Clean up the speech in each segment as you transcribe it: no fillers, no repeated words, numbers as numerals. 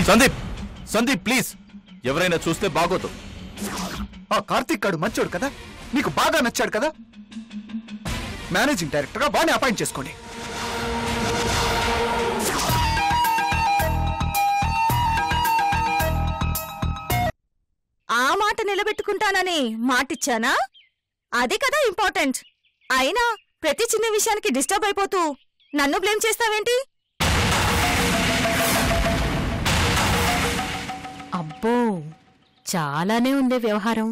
Sandeep Sandeep please, ఎవరైనా చూస్తే బాగోదు. ఆ కార్తీక్ గాడు మంచోడు కదా, మీకు బాగా నచ్చాడు కదా, మేనేజింగ్ డైరెక్టర్ గా వాడిని అపాయింట్ చేసుకోండి. ఆ మాట నిలబెట్టుకుంటానని మాటిచ్చానా? అది కదా ఇంపార్టెంట్. అయినా ప్రతి చిన్న విషయానికి డిస్టర్బ్ అయిపోతూ నన్ను బ్లేమ్ చేస్తావేంటి? అబ్బో, చాలానే ఉందే వ్యవహారం.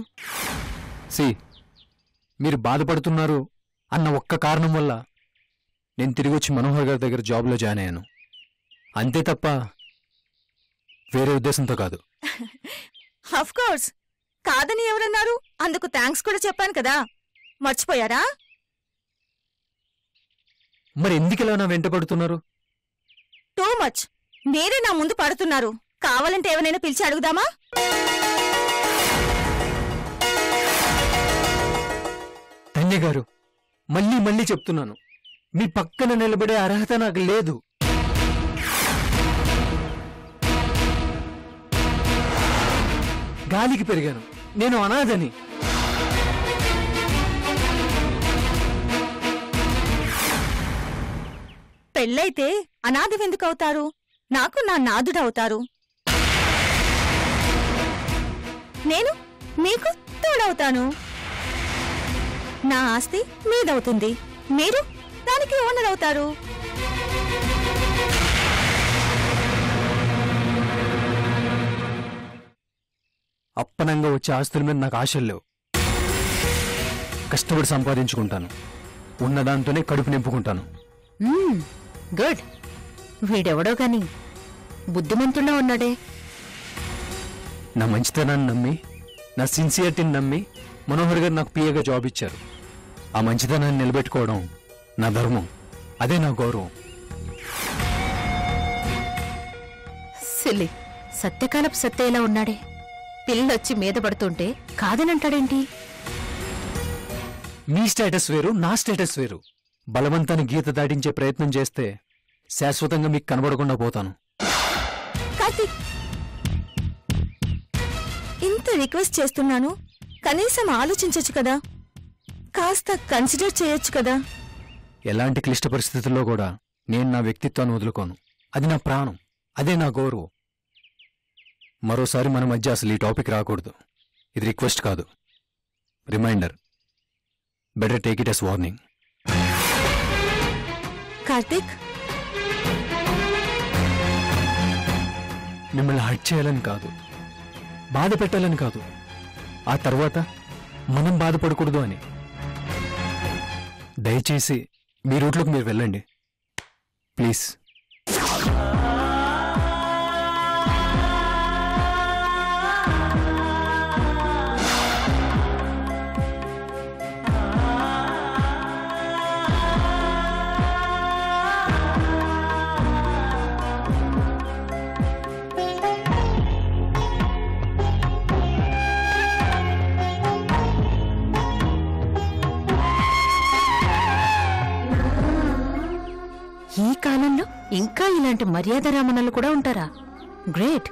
మీరు బాధపడుతున్నారు అన్న ఒక్క కారణం వల్ల నేను తిరిగి వచ్చి మనోహర్ గారి దగ్గర జాబ్లో జాయిన్ అయ్యాను. అంతే తప్ప వేరే ఉద్దేశంతో కాదు. ఆఫ్ కోర్స్, కాదని ఎవరన్నారు? అందుకు థ్యాంక్స్ కూడా చెప్పాను కదా, మర్చిపోయారా? మరి ఎందుకిలా నా వెంట పడుతున్నారు? Too much. మీరే నా ముందు పడుతున్నారు. కావాలంటే ఎవరైనా పిలిచి అడుగుదామా? ధన్య గారు, మళ్ళీ మళ్ళీ చెప్తున్నాను, మీ పక్కన నిలబడే అర్హత నాకు లేదు. గాలికి పెరిగాను, నేను అనాథని. పెళ్ళైతే అనాథవెందుకవుతారు? నాకు నా నాదుడవుతారు. నేను మీకు తోడవుతాను. నా ఆస్తి మీదవుతుంది, మీరు దానికి ఓనర్ అవుతారు. అప్పనంగా వచ్చే ఆస్తుల మీద నాకు ఆశలు లేవు. కష్టపడి సంపాదించుకుంటాను, ఉన్నదాంతోనే కడుపు నింపుకుంటాను. గుడ్. వీడెవడో గాని బుద్ధిమంతుల్లో ఉన్నాడే. నా మంచితనాన్ని నమ్మి, నా సిన్సియరిటీని నమ్మి మనోహర్ గారు నాకు పిఏగా జాబ్ ఇచ్చారు. ఆ మంచితనాన్ని నిలబెట్టుకోవడం నా ధర్మం, అదే నా గౌరవం. సిల్లి, సత్యకాలపు సత్య ఎలా ఉన్నాడే? పిల్లొచ్చి మీద పడుతుంటే కాదనంటాడేంటి? మీ స్టేటస్ వేరు, నా స్టేటస్ వేరు. బలవంతాన్ని గీత దాటించే ప్రయత్నం చేస్తే శాశ్వతంగా మీకు కనబడకుండా పోతాను. కార్తీక్, ఇంత రిక్వెస్ట్ చేస్తున్నాను, కనీసం ఆలోచించొచ్చు కదా, కాస్త కన్సిడర్ చేయొచ్చు కదా. ఎలాంటి క్లిష్ట పరిస్థితుల్లో కూడా నేను నా వ్యక్తిత్వాన్ని వదులుకోను. అది నా ప్రాణం, అదే నా గౌరవం. మరోసారి మన మధ్య అసలు ఈ టాపిక్ రాకూడదు. ఇది రిక్వెస్ట్ కాదు, reminder. Better take it as warning. Karthik, మిమ్మల్ని హర్ట్ చేయాలని కాదు, బాధ పెట్టాలని కాదు, ఆ తర్వాత మనం బాధపడకూడదు అని. దయచేసి మీ రూట్లోకి మీరు వెళ్ళండి ప్లీజ్. ఈ కాలంలో ఇంకా ఇలాంటి మర్యాద రామణలు కూడా ఉంటారా? గ్రేట్.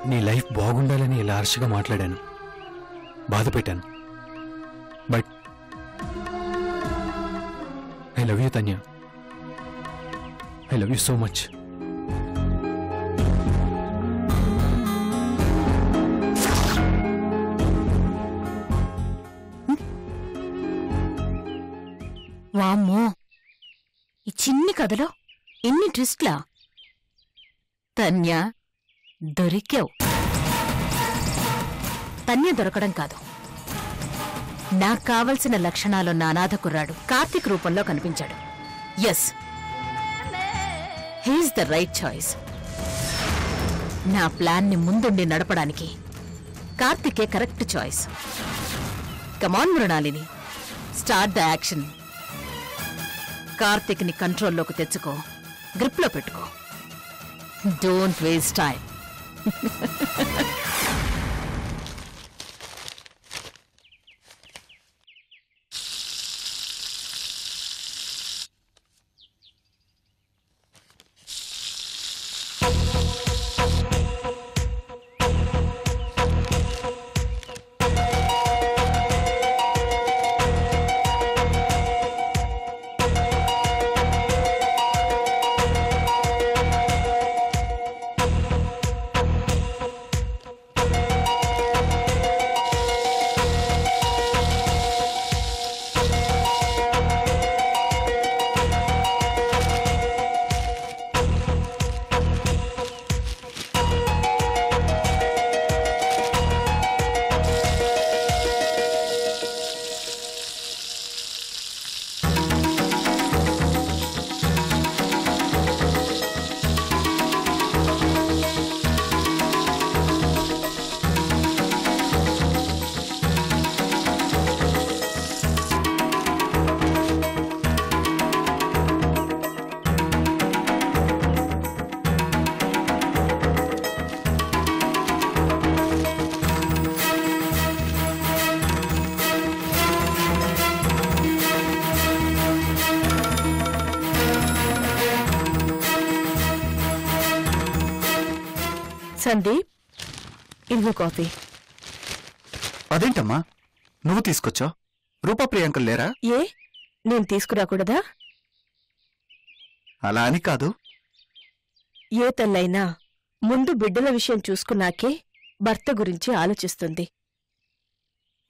నీ లైఫ్ బాగుండాలని ఇలా హర్షగా మాట్లాడాను, బాధ పెట్టాను. But I love you Tanya. I love you so much. వామ్మో, ఈ చిన్ని కథలో ఎన్ని ట్విస్ట్లా! తన్య, దొరికావు. తన్య దొరకడం కాదు, నాకు కావలసిన లక్షణాలున్న అనాథ కుర్రాడు కార్తీక్ రూపంలో కనిపించాడు. Yes, he's the right choice. నా ప్లాన్ని ముందుండి నడపడానికి కార్తీకే correct choice. Come on Mrinalini, start the action. Karthik ని కంట్రోల్లోకి తెచ్చుకో, గ్రిప్లో పెట్టుకో. Don't waste time. సందీప్, ఇవ్వు కాఫీ. అదేంటమ్మా నువ్వు తీసుకొచ్చావు? రూపా ప్రియాంకలు లేరా? ఏ, నేను తీసుకురాకూడదా? అలా అని కాదు. ఏ తల్లైనా ముందు బిడ్డల విషయం చూసుకున్నాకే భర్త గురించి ఆలోచిస్తుంది.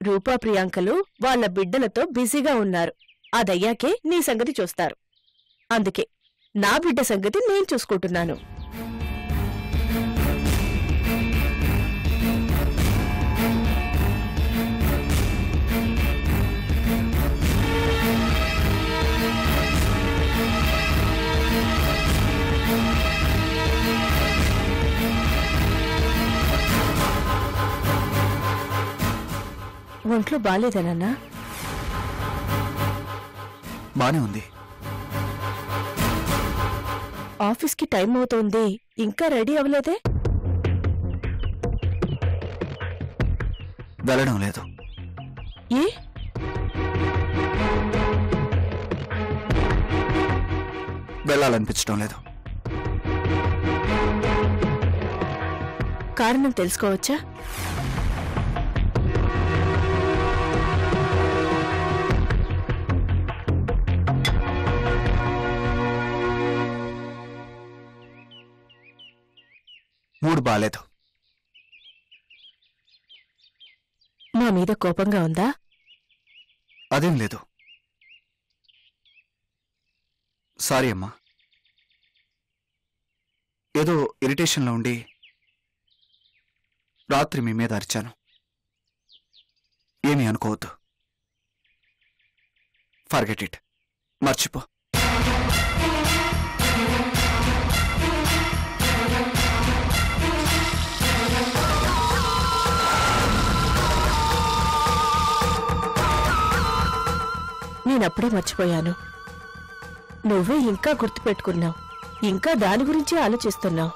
రూపా ప్రియాంకలు వాళ్ళ బిడ్డలతో బిజీగా ఉన్నారు. అదయ్యాకే నీ సంగతి చూస్తారు. అందుకే నా బిడ్డ సంగతి నేను చూసుకుంటున్నాను. ఒంట్లో బాలేదనన్నా? బానే ఉంది. ఆఫీస్కి టైం అవుతోంది, ఇంకా రెడీ అవ్వలేదే? వెళ్ళడం లేదు. ఏ? వెళ్ళాలనిపించడం లేదు. కారణం తెలుసుకోవచ్చా? మూడు బాలేదు. మా మీద కోపంగా ఉందా? అదేం లేదు. సారీ అమ్మా, ఏదో ఇరిటేషన్లో ఉండి రాత్రి మీ మీద అరిచాను. ఏమీ అనుకోవద్దు. ఫర్గెట్ ఇట్, మర్చిపో. నేనప్పుడే మర్చిపోయాను. నువ్వే ఇంకా గుర్తుపెట్టుకున్నావు, ఇంకా దాని గురించే ఆలోచిస్తున్నావు.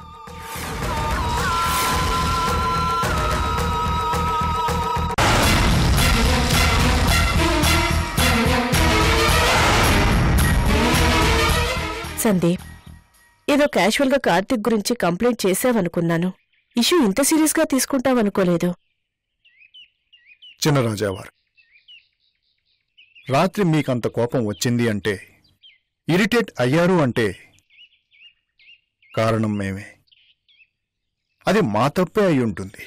సందీప్, ఏదో క్యాషువల్గా కార్తిక్ గురించి కంప్లైంట్ చేశావనుకున్నాను. ఇష్యూ ఇంత సీరియస్గా తీసుకుంటావనుకోలేదు. చిన్నరాజావారు, రాత్రి మీకంత కోపం వచ్చింది అంటే, ఇరిటేట్ అయ్యారు అంటే కారణం మేమే. అది మా తప్పే అయి ఉంటుంది.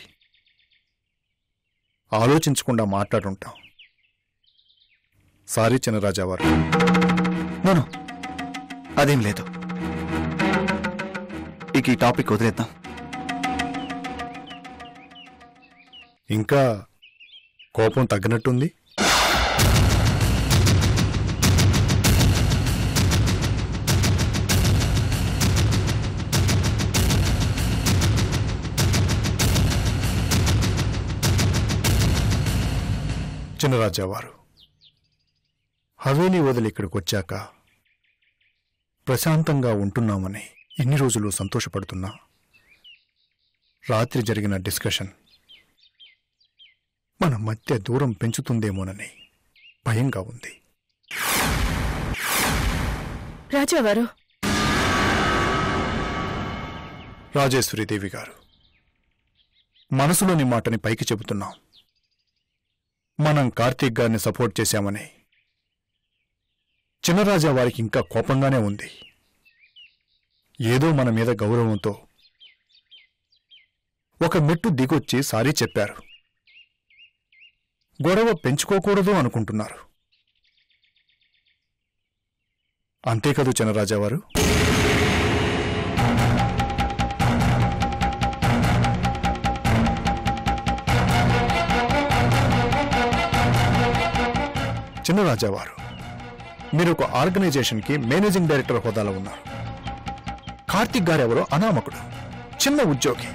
ఆలోచించకుండా మాట్లాడుంటాం. సారీ చిన్నరాజావారు. నో, అదేం లేదు. ఇక ఈ టాపిక్ వదిలేద్దాం. ఇంకా కోపం తగ్గినట్టుంది. చిన్నరాజావారు, హవేలీ వదిలి ఇక్కడికొచ్చాక ప్రశాంతంగా ఉంటున్నామని ఇన్ని రోజులు సంతోషపడుతున్నా, రాత్రి జరిగిన డిస్కషన్ మన మధ్య దూరం పెంచుతుందేమోనని భయంగా ఉంది. రాజావారు, రాజేశ్వరీదేవి గారు, మనసులోని మాటని పైకి చెబుతున్నాం. మనం కార్తీక్ గారిని సపోర్ట్ చేశామని చిన్నరాజా వారికి ఇంకా కోపంగానే ఉంది. ఏదో మన మీద గౌరవంతో ఒక మెట్టు దిగొచ్చి సారీ చెప్పారు. గొడవ పెంచుకోకూడదు అనుకుంటున్నారు. అంతే కదూ చిన్నరాజావారు? చిన్నరాజావారు, మీరు ఒక ఆర్గనైజేషన్కి మేనేజింగ్ డైరెక్టర్ హోదాలో ఉన్నారు. కార్తీక్ గారెవరో అనామకుడు, చిన్న ఉద్యోగి.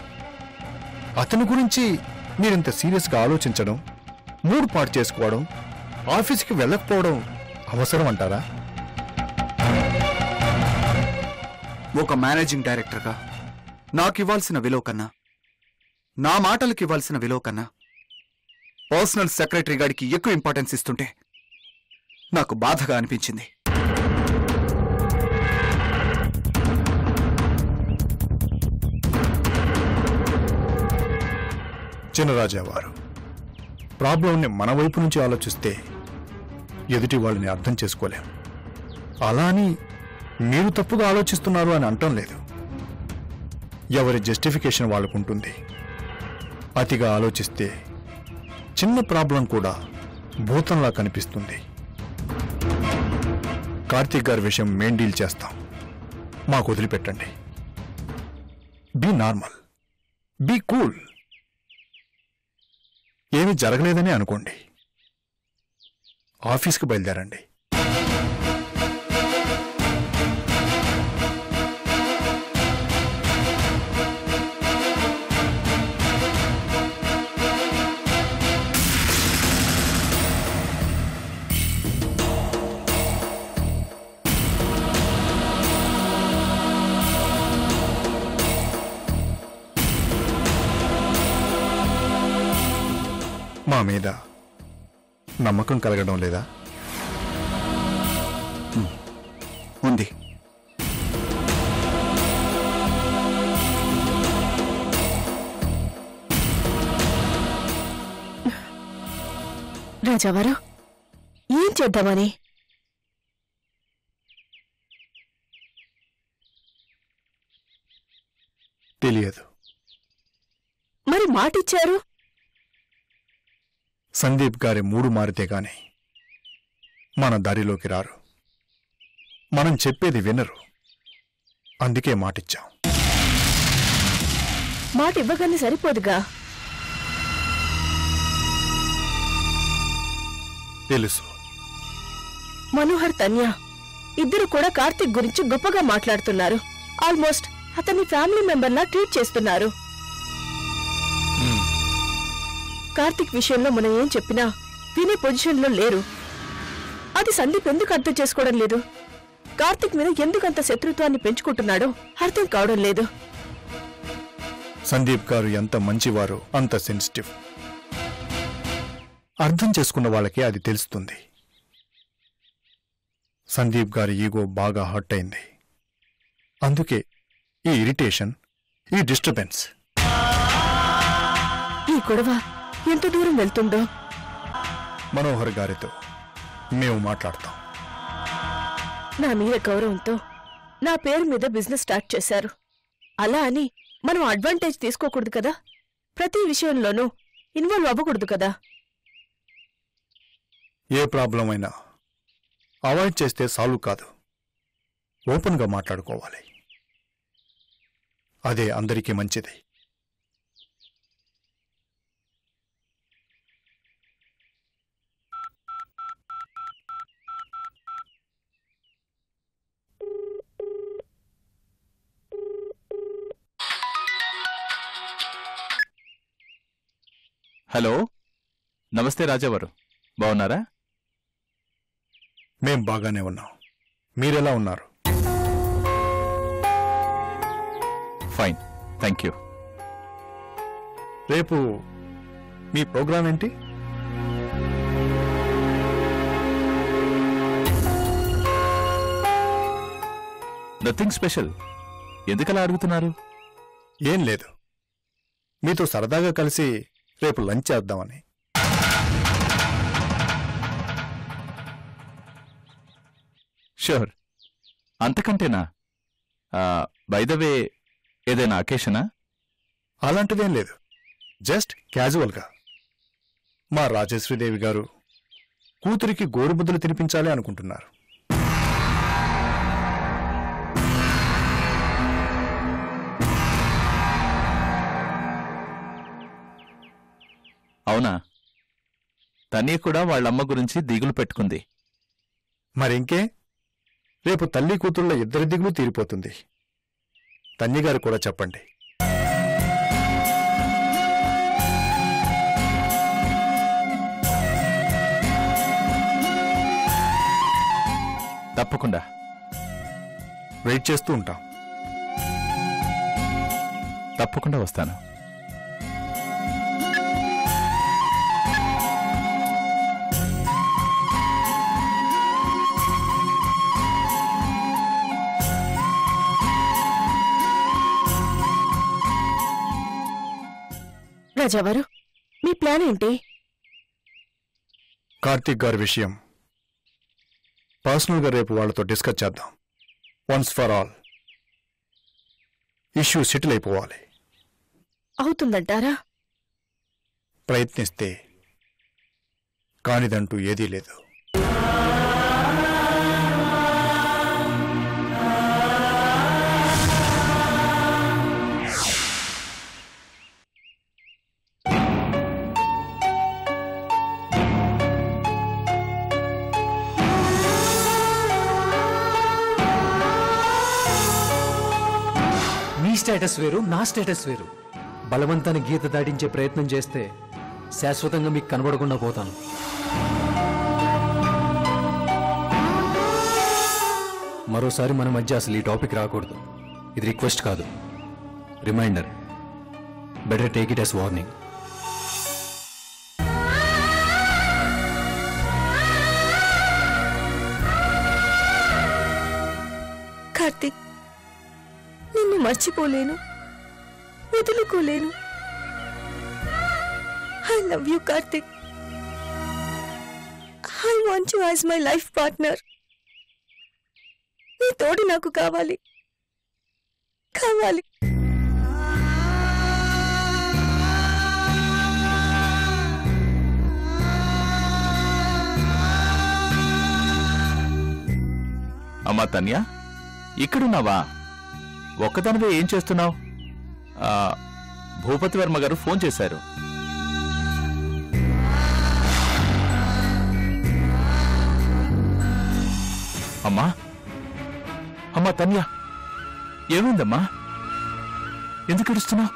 అతని గురించి మీరింత సీరియస్గా ఆలోచించడం, మూడ్ పాటు చేసుకోవడం, ఆఫీస్కి వెళ్ళకపోవడం అవసరం అంటారా? ఒక మేనేజింగ్ డైరెక్టర్గా నాకు ఇవ్వాల్సిన విలువ కన్నా, నా మాటలకు ఇవ్వాల్సిన విలువ కన్నా పర్సనల్ సెక్రటరీ గారికి ఎక్కువ ఇంపార్టెన్స్ ఇస్తుంటే నాకు బాధగా అనిపించింది. చినరాజావారు, ప్రాబ్లంని మన వైపు నుంచి ఆలోచిస్తే ఎదుటి వాళ్ళని అర్థం చేసుకోలేం. అలా అని మీరు తప్పుగా ఆలోచిస్తున్నారు అని అంటం లేదు. ఎవరి జస్టిఫికేషన్ వాళ్ళకుంటుంది. అతిగా ఆలోచిస్తే చిన్న ప్రాబ్లం కూడా భూతంలా కనిపిస్తుంది. కార్తీక్ గారి విషయం మేం డీల్ చేస్తాం. మాకు వదిలిపెట్టండి. Be normal, be cool. ఏమీ జరగలేదని అనుకోండి. ఆఫీస్కి బయలుదేరండి. మా మీద నమ్మకం కలగడం లేదా? ఉంది. రాజావారు, ఏం చేద్దామని? తెలియదు. మరి మాటిచ్చారు. సందీప్ గారి మూడు మారితే గాని మన దారిలోకి రారు. మనం చెప్పేది వినరు. అందుకే మాటిచ్చాం. మాట ఇవ్వగానే సరిపోదుగా. తెలుసు. మనోహర్, తన్య ఇద్దరు కూడా కార్తీక్ గురించి గొప్పగా మాట్లాడుతున్నారు. ఆల్మోస్ట్ అతన్ని ఫ్యామిలీ మెంబర్లా ట్రీట్ చేస్తున్నారు. కార్తీక్ విషయంలో మనం ఏం చెప్పినా వినే పొజిషన్లో లేరు. అది సందీప్ ఎందుకు అర్థం చేసుకోవడం లేదు? కార్తీక్ మీద ఎందుకంత శత్రుత్వాన్ని పెంచుకుంటున్నాడో అర్థం కావడం లేదు. సందీప్ గారు ఎంత మంచివారో అంత సెన్సిటివ్. అర్థం చేసుకున్న వాళ్ళకే అది తెలుస్తుంది. సందీప్ గారి ఈగో బాగా హర్ట్ అయింది. అందుకే ఈ ఇరిటేషన్, ఈ డిస్టర్బెన్స్. ఈ గొడవ ఎంత దూరం వెళ్తుందో మనోహర్ గారితో మేము మాట్లాడతాం. నా మీద గౌరవంతో నా పేరు మీద బిజినెస్ స్టార్ట్ చేశారు. అలా అని మనం అడ్వాంటేజ్ తీసుకోకూడదు కదా. ప్రతి విషయంలోనూ ఇన్వాల్వ్ అవ్వకూడదు కదా. ఏ ప్రాబ్లం అయినా అవాయిడ్ చేస్తే సాల్వ్ కాదు. ఓపెన్గా మాట్లాడుకోవాలి. అదే అందరికీ మంచిది. హలో, నమస్తే రాజావారు, బాగున్నారా? మేం బాగానే ఉన్నాం. మీరెలా ఉన్నారు? Fine, thank you. రేపు మీ ప్రోగ్రాం ఏంటి? Nothing special. ఎందుకలా అడుగుతున్నారు? ఏం లేదు, మీతో సరదాగా కలిసి రేపు లంచ్ చేద్దామని. షూర్. అంతకంటేనా? బై ద వే, ఏదైనా అకేషనా? అలాంటిదేం లేదు, జస్ట్ క్యాజువల్గా. మా రాజేశ్వరీదేవి గారు కూతురికి గోరుముద్దలు తినిపించాలి అనుకుంటున్నారు. అవునా? తనే కూడా వాళ్ళమ్మ గురించి దిగులు పెట్టుకుంది. మరింకే, రేపు తల్లి కూతుళ్ళ ఇద్దరి దిగులు తీరిపోతుంది. తన్నిగారు కూడా చెప్పండి. తప్పకుండా వెయిట్ చేస్తూ ఉంటాం. తప్పకుండా వస్తాను. రాజావారు, ప్లాన్ ఏంటి? కార్తీక్ గారి విషయం పర్సనల్గా రేపు వాళ్ళతో డిస్కస్ చేద్దాం. Once for all issue settle అయిపోవాలి. అవుతుందంటారా? ప్రయత్నిస్తే కానిదంటూ ఏదీ లేదు. మీ స్టేటస్ వేరు, నా స్టేటస్ వేరు. బలవంతాన్ని గీత దాటించే ప్రయత్నం చేస్తే శాశ్వతంగా మీకు కనబడకుండా పోతాను. మరోసారి మన మధ్య అసలు ఈ టాపిక్ రాకూడదు. ఇది రిక్వెస్ట్ కాదు, reminder. Better take it as warning. Karthik, నిన్ను మర్చిపోలేను, వదులుకోలేను. I love you Karthik. I want you as my life partner. నీ తోడు నాకు కావాలి, కావాలి. అమ్మా తన్య, ఇక్కడున్నావా? ఒక్కదానివే ఏం చేస్తున్నావు? భూపతి వర్మ గారు ఫోన్ చేశారు. అమ్మా, అమ్మా తన్య, ఏమైందమ్మా? ఎందుకు ఏడుస్తున్నావు?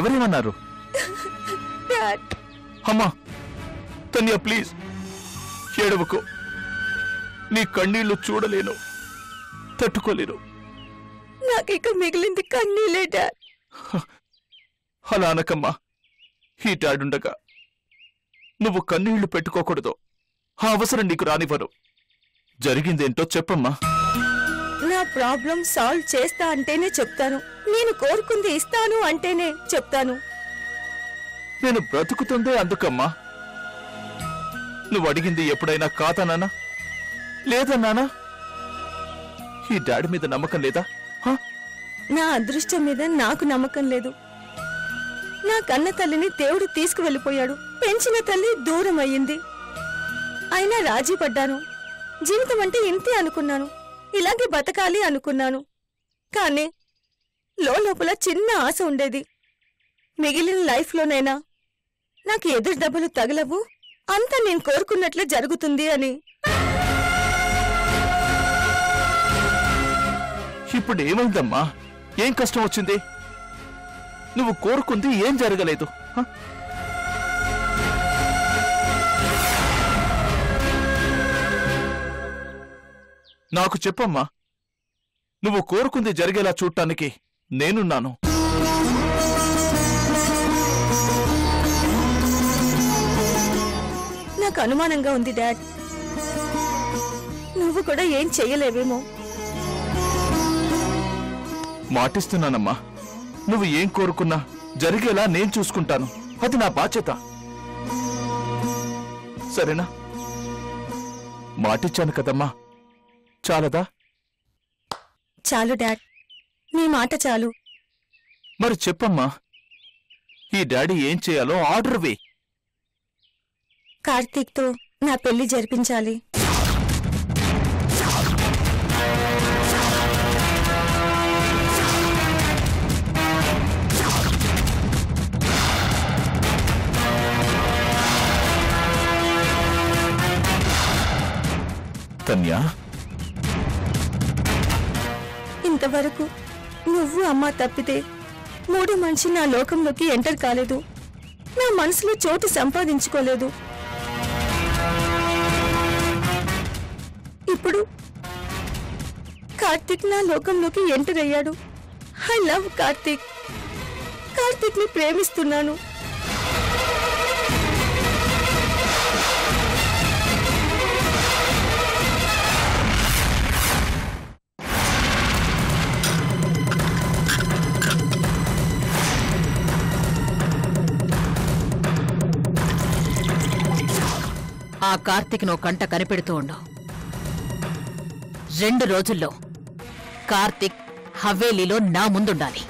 ఎవరేమన్నారు? అమ్మా తన్య, ప్లీజ్ ఏడవకు. నీ కన్నీళ్లు చూడలేను, తట్టుకోలేను. నాకిక మిగిలింది కన్నీలే డాడ్. అలా అనకమ్మా. ఈ డాడుండగా నువ్వు కన్నీళ్లు పెట్టుకోకూడదు. ఆ అవసరం నీకు రానివ్వరు. జరిగిందేంటో చెప్పమ్మా. నా ప్రాబ్లం సాల్వ్ చేస్తా అంటేనే చెప్తాను. నేను కోరుకుంది ఇస్తాను అంటేనే చెప్తాను. నేను బ్రతుకుతుందే అందుకమ్మా. నువ్వు అడిగింది ఎప్పుడైనా కాదన్నానా? లేదన్నానా? ఈ డాడీ మీద నమ్మకం లేదా? నా అదృష్టం మీద నాకు నమ్మకం లేదు. నా కన్న తల్లిని దేవుడు తీసుకువెళ్ళిపోయాడు. పెంచిన తల్లి దూరం అయ్యింది. అయినా రాజీ పడ్డాను. జీవితం అంటే ఇంతే అనుకున్నాను. ఇలాగే బతకాలి అనుకున్నాను. కానీ లోపల చిన్న ఆశ ఉండేది. మిగిలిన లైఫ్లోనైనా నాకు ఎదురు దెబ్బలు తగలవు, అంతా నేను కోరుకున్నట్లే జరుగుతుంది అని. ఇప్పుడు ఏమైందమ్మా? ఏం కష్టం వచ్చింది? నువ్వు కోరుకుంది ఏం జరగలేదు. నాకు చెప్పమ్మా. నువ్వు కోరుకుంది జరిగేలా చూడటానికి నేనున్నాను. నాకు అనుమానంగా ఉంది డాడ్. నువ్వు కూడా ఏం చెయ్యలేవేమో. మాటిస్తున్నానమ్మా. నువ్వు ఏం కోరుకున్నా జరిగేలా నేను చూసుకుంటాను. అది నా బాధ్యత. సరేనా? మాటిచ్చాను కదమ్మా. చాలదా? చాలు డాడ్, నీ మాట చాలు. మరి చెప్పమ్మా, ఈ డాడీ ఏం చేయాలో ఆర్డర్ వే. కార్తీక్తో నా పెళ్లి జరిపించాలి. తన్యా, ఇంతవరకు నువ్వు అమ్మ తప్పితే మూడో మనిషి నా లోకంలోకి ఎంటర్ కాలేదు. నా మనసులో చోటు సంపాదించుకోలేదు. ఇప్పుడు కార్తీక్ నా లోకంలోకి ఎంటర్ అయ్యాడు. I love Karthik. కార్తీక్ ని ప్రేమిస్తున్నాను. ఆ కార్తీక్ నో కంట కనిపెడుతూ ఉండు. 2 రోజుల్లో కార్తీక్ హవేలీలో నా ముందుండాలి.